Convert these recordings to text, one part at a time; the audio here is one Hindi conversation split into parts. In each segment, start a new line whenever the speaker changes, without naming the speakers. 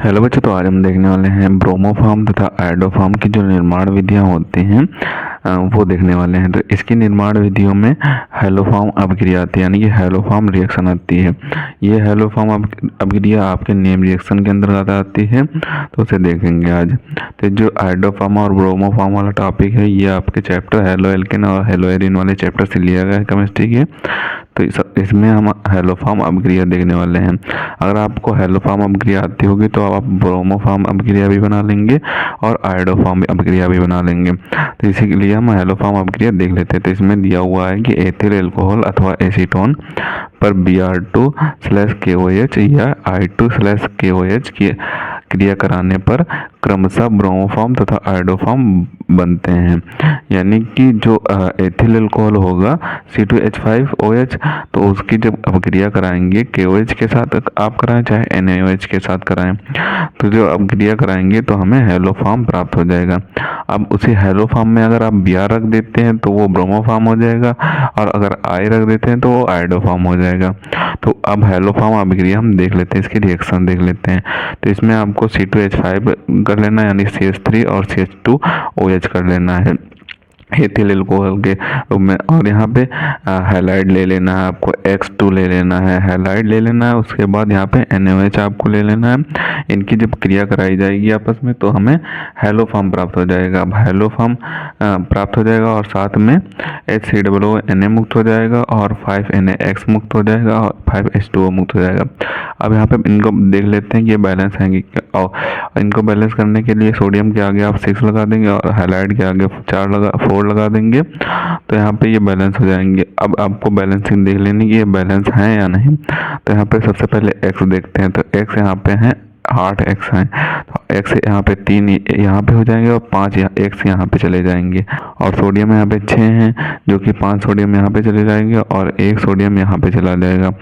हेलो बच्चों, तो आज हम देखने वाले हैं ब्रोमोफॉर्म तथा आयोडोफॉर्म की जो निर्माण विधियां होती हैं वो देखने वाले हैं। तो इसकी निर्माण विधियों में हेलोफॉर्म अभिक्रिया आती है, यानी कि हेलोफॉर्म रिएक्शन आती है। ये हेलोफॉर्म अभिक्रिया आपके नेम रिएक्शन के अंतर्गत आती है, तो उसे देखेंगे आज। तो जो आयोडोफॉर्म और ब्रोमोफॉर्म वाला टॉपिक है, ये आपके चैप्टर हेलो एल्केन और हेलो एरिन वाले चैप्टर से लिया गया है केमिस्ट्री के। तो इसमें हम हेलोफॉर्म अभिक्रिया देखने वाले हैं। अगर आपको हेलोफॉर्म अभिक्रिया आती होगी तो आप ब्रोमोफॉर्म अभिक्रिया भी बना लेंगे और आयोडोफॉर्म अभिक्रिया भी बना लेंगे। तो इसी के लिए हम हेलोफॉर्म अभिक्रिया देख लेते हैं। तो इसमें दिया हुआ है कि एथिल एल्कोहल अथवा एसीटोन पर Br2/KOH या I2/KOH की क्रिया कराने पर क्रमशः ब्रोमोफॉर्म तथा आयोडोफॉर्म बनते हैं। यानी कि जो एथिल अल्कोहल होगा C2H5OH, तो उसकी जब अभिक्रिया कराएंगे KOH के साथ आप कराएं चाहे NaOH के साथ कराएं, तो जो अभिक्रिया कराएंगे तो हमें हेलोफॉर्म प्राप्त हो जाएगा। अब उसी हेलोफॉर्म में अगर आप Br रख देते हैं तो वो ब्रोमोफॉर्म हो जाएगा, और अगर I रख देते हैं तो वो आयोडोफॉर्म हो जाएगा। तो अब हेलोफॉर्म अभिक्रिया हम देख लेते हैं, इसके रिएक्शन देख लेते हैं। तो इसमें आपको C2H5 कर लेना है, यानी CH3 और CH2OH कर लेना है एथिल अल्कोहल के रूप में। और यहाँ पे हैलाइड ले लेना है, आपको X2 ले लेना है, हैलाइड ले लेना है। उसके बाद यहाँ पे NaOH आपको ले लेना है। इनकी जब क्रिया कराई जाएगी आपस में तो हमें हेलोफॉर्म प्राप्त हो जाएगा। अब हेलोफॉर्म प्राप्त हो जाएगा और साथ में HCOONA मुक्त हो जाएगा और 5NaX मुक्त हो जाएगा और 5H2O मुक्त हो जाएगा। अब यहाँ पे इनको देख लेते हैं कि ये बैलेंस है। और इनको बैलेंस करने के लिए सोडियम के आगे आप 6 लगा देंगे और हैलाइड के आगे 4 लगा देंगे, तो यहाँ पे ये बैलेंस हो जाएंगे। अब आपको बैलेंसिंग देख लेनी कि ये बैलेंस है या नहीं। तो यहाँ पे सबसे पहले X देखते हैं। तो X यहाँ पे है 8X हैं, तो X यहाँ पे 3 यहाँ पे हो जाएंगे और 5 X यहाँ पे चले जाएंगे। और सोडियम यहाँ पे 6 हैं, जो कि 5 सोडियम यहाँ पे चले जाएंगे और 1 सोडियम यहाँ पे चला जाएगा।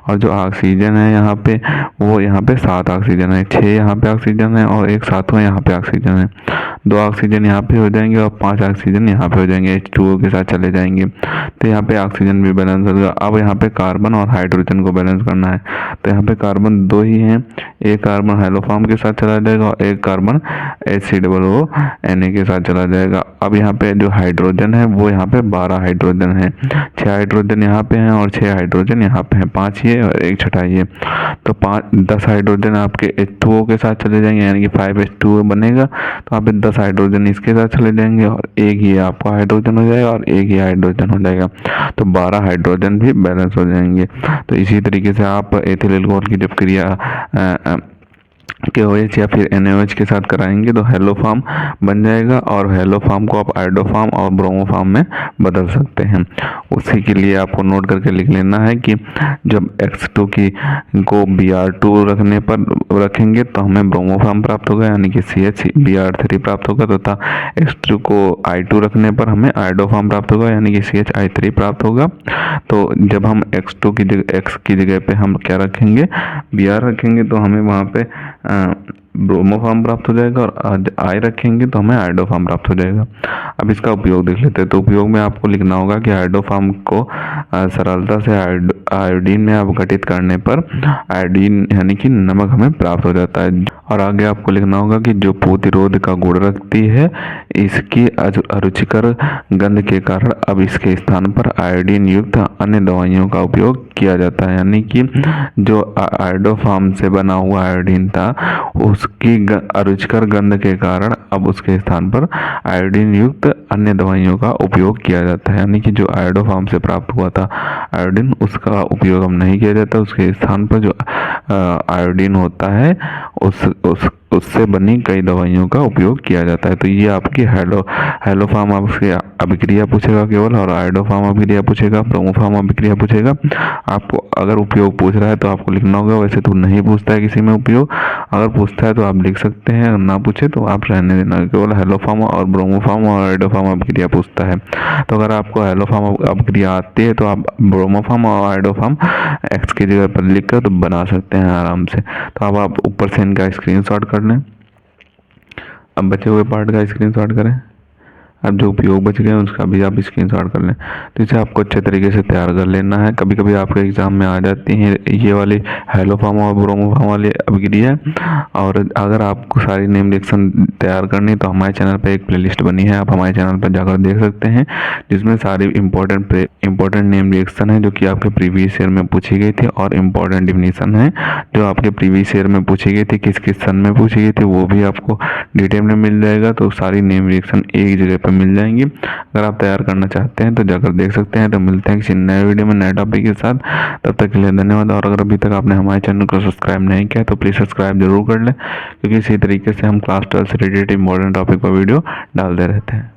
और जो ऑक्सीजन है यहाँ पे, वो यहाँ पे 7 ऑक्सीजन है, 6 यहाँ पे ऑक्सीजन है और 1 सातवां यहाँ पे ऑक्सीजन है। 2 ऑक्सीजन यहाँ पे हो जाएंगे और 5 ऑक्सीजन यहाँ पे हो जाएंगे, H2O के साथ चले जाएंगे। तो यहाँ पे ऑक्सीजन भी बैलेंस होगा। अब यहाँ पे कार्बन और हाइड्रोजन को बैलेंस करना है। तो यहाँ पे कार्बन 2 ही हैं, एक कार्बन हेलोफॉर्म के साथ चला जाएगा और एक कार्बन HCOONA के साथ चला जाएगा। अब यहाँ पे जो हाइड्रोजन है वो यहाँ पे 12 हाइड्रोजन है, 6 हाइड्रोजन यहाँ पे हैं और 6 हाइड्रोजन यहाँ पे हैं, 5 ये और 1 छठा ये। तो 10 हाइड्रोजन आपके H2O के साथ चले जाएंगे, यानी कि 5H2O बनेगा। तो यहाँ पे 10 हाइड्रोजन इसके साथ चले जाएंगे और एक ये आपका हाइड्रोजन हो जाएगा और एक ये हाइड्रोजन हो जाएगा। तो 12 हाइड्रोजन भी बैलेंस हो जाएंगे। तो इसी तरीके से आप एथिल अल्कोहल की जब क्रिया KOH या फिर NaOH के साथ कराएंगे तो हेलोफॉर्म बन जाएगा, और हेलोफॉर्म को आप आयोडोफॉर्म और ब्रोमोफॉर्म में बदल सकते हैं। उसी के लिए आपको नोट करके लिख लेना है कि जब X2 की को Br2 रखने पर रखेंगे तो हमें ब्रोमोफॉर्म प्राप्त होगा, यानी कि CH प्राप्त होगा, तथा X2 को I2 रखने पर हमें आयोडोफॉर्म प्राप्त होगा, यानी कि CHI3 प्राप्त होगा। तो जब हम X2 की जगह X की जगह पे हम क्या रखेंगे, Br रखेंगे, तो हमें वहाँ पे ब्रोमोफॉर्म प्राप्त हो जाएगा, और I रखेंगे तो हमें आयोडोफॉर्म प्राप्त हो जाएगा। अब इसका उपयोग देख लेते हैं। तो उपयोग में आपको लिखना होगा कि आयोडोफॉर्म को सरलता से आयोडीन में अपघटित करने पर आयोडीन यानी कि नमक हमें प्राप्त हो जाता है। और आगे आपको लिखना होगा कि जो प्रतिरोध का गुण रखती है, इसकी अरुचिकर गंध के कारण अब इसके स्थान पर आयोडीन युक्त अन्य दवाइयों का उपयोग किया जाता है। यानी कि जो आयोडोफॉर्म से बना हुआ आयोडीन था, उसकी अरुचिकर गंध के कारण अब उसके स्थान पर आयोडीन युक्त अन्य दवाइयों का उपयोग किया जाता है। यानी कि जो आयोडोफॉर्म से प्राप्त हुआ था आयोडीन, उसका उपयोग हम नहीं किया जाता, उसके स्थान पर जो आयोडीन होता है उससे बनी कई दवाइयों का उपयोग किया जाता है। तो ये आपकी हेलोफॉर्म अभिक्रिया पूछेगा केवल, और आयोडोफॉर्म अभिक्रिया पूछेगा, ब्रोमोफॉर्म अभिक्रिया पूछेगा। आपको अगर उपयोग पूछ रहा है तो आपको लिखना होगा, वैसे तो नहीं पूछता है किसी में उपयोग। अगर पूछता है तो आप लिख सकते हैं, अगर ना पूछे तो आप रहने देना। केवल हेलोफॉर्म और ब्रोमोफॉर्म और आयोडोफॉर्म अभिक्रिया पूछता है। तो अगर आपको हेलोफॉर्म अभिक्रिया आती है तो आप ब्रोमोफॉर्म और आयोडोफॉर्म X की जगह पर लिख कर तो बना सकते हैं आराम से। तो अब आप ऊपर से इनका स्क्रीनशॉट कर लें। अब बचे हुए पार्ट का स्क्रीनशॉट करें। अब जो उपयोग बच गए उसका भी आप स्क्रीनशॉट कर लें। तो इसे आपको अच्छे तरीके से तैयार कर लेना है। कभी कभी आपके एग्जाम में आ जाती हैं ये वाली हेलो फॉर्म और ब्रोमो फॉर्म वाली अभिक्रिया। और अगर आपको सारी नेम रिएक्शन तैयार करनी तो हमारे चैनल पर एक प्लेलिस्ट बनी है, आप हमारे चैनल पर जाकर देख सकते हैं, जिसमें सारी इंपॉर्टेंट नेम रिएक्शन है जो कि आपके प्रीवियस ईयर में पूछी गई थी, और इम्पोर्टेंट डिफिनीशन है जो आपके प्रीवियस ईयर में पूछी गई थी, किस किस सन में पूछी गई थी, वो भी आपको डिटेल में मिल जाएगा। तो सारी नेम रिएक्शन एक जगह पर मिल जाएंगी। अगर आप तैयार करना चाहते हैं तो जाकर देख सकते हैं। तो मिलते हैं किसी नए वीडियो में नए टॉपिक के साथ, तब तक के लिए धन्यवाद। और अगर अभी तक आपने हमारे चैनल को सब्सक्राइब नहीं किया तो प्लीज़ सब्सक्राइब जरूर कर लें, क्योंकि इसी तरीके से हम क्लास 12 से रिलेटेड इंपॉर्टेंट टॉपिक पर वीडियो डालते रहते हैं।